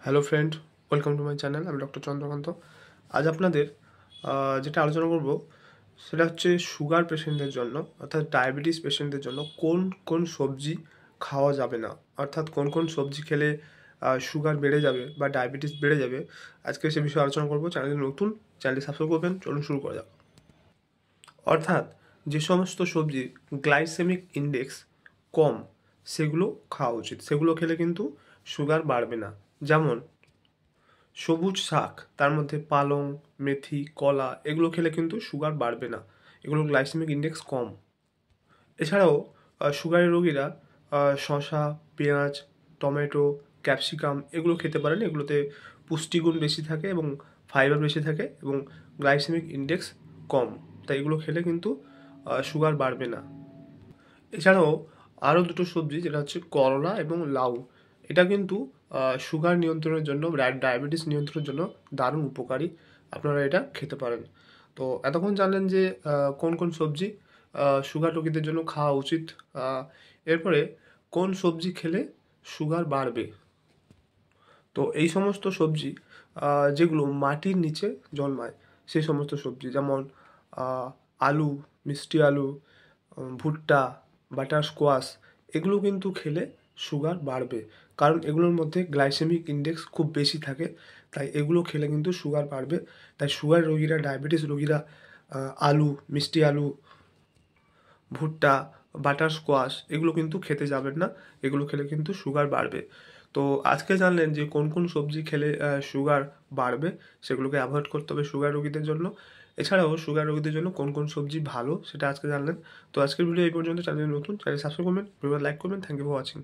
Hello friend, welcome to my channel. আমি doctor Chandrakant. আজ আপনাদের যেটা আলোচনা করব সেটা হচ্ছে সুগার পেশেন্টদের জন্য, অর্থাৎ ডায়াবেটিস পেশেন্টদের জন্য কোন কোন সবজি খাওয়া যাবে না, অর্থাৎ কোন কোন সবজি খেলে সুগার বেড়ে যাবে বা ডায়াবেটিস বেড়ে যাবে। আজকে সে বিষয়ে আলোচনা করব। চ্যানেলটি নতুন, চ্যানেলটি সাবস্ক্রাইব করবেন। চলুন শুরু করা যাক। অর্থাৎ যে সমস্ত সবজি গ্লাইসেমিক ইন্ডেক্স কম সেগুলো খাওয়া উচিত, সেগুলো খেলে কিন্তু সুগার বাড়বে না। যেমন সবুজ শাক, তার মধ্যে পালং, মেথি, কলা, এগুলো খেলে কিন্তু সুগার বাড়বে না, এগুলো গ্লাইসেমিক ইন্ডেক্স কম। এছাড়াও সুগারের রোগীরা শসা, পেঁয়াজ, টমেটো, ক্যাপসিকাম এগুলো খেতে পারেন। এগুলোতে পুষ্টিগুণ বেশি থাকে এবং ফাইবার বেশি থাকে এবং গ্লাইসেমিক ইন্ডেক্স কম, তাই এগুলো খেলে কিন্তু সুগার বাড়বে না। এছাড়াও আরও দুটো সবজি, যেটা হচ্ছে করলা এবং লাউ, এটা কিন্তু সুগার নিয়ন্ত্রণের জন্য, ডায়াবেটিস নিয়ন্ত্রণের জন্য দারুণ উপকারী। আপনারা এটা খেতে পারেন। তো এতক্ষণ জানলেন যে কোন কোন সবজি সুগার রোগীদের জন্য খাওয়া উচিত। এরপরে কোন সবজি খেলে সুগার বাড়বে। তো এই সমস্ত সবজি যেগুলো মাটির নিচে জন্মায়, সেই সমস্ত সবজি যেমন আলু, মিষ্টি আলু, ভুট্টা, বাটার স্কোয়াশ, এগুলো কিন্তু খেলে সুগার বাড়বে, কারণ এগুলোর মধ্যে গ্লাইসেমিক ইন্ডেক্স খুব বেশি থাকে। তাই এগুলো খেলে কিন্তু সুগার বাড়বে। তাই সুগার রোগীরা, ডায়াবেটিস রোগীরা আলু, মিষ্টি আলু, ভুট্টা, বাটার স্কোয়াশ এগুলো কিন্তু খেতে যাবেন না, এগুলো খেলে কিন্তু সুগার বাড়বে। তো আজকে জানলেন যে কোন কোন সবজি খেলে সুগার বাড়বে, সেগুলোকে অ্যাভয়েড করতে হবে সুগার রোগীদের জন্য। এছাড়াও সুগার রোগীদের জন্য কোন কোন সবজি ভালো, সেটা আজকে জানলেন। তো আজকের ভিডিও এই পর্যন্ত। চ্যানেল নতুন, চ্যানেল সাবস্ক্রাইব করবেন, ভিডিও লাইক করবেন। Thank you for watching.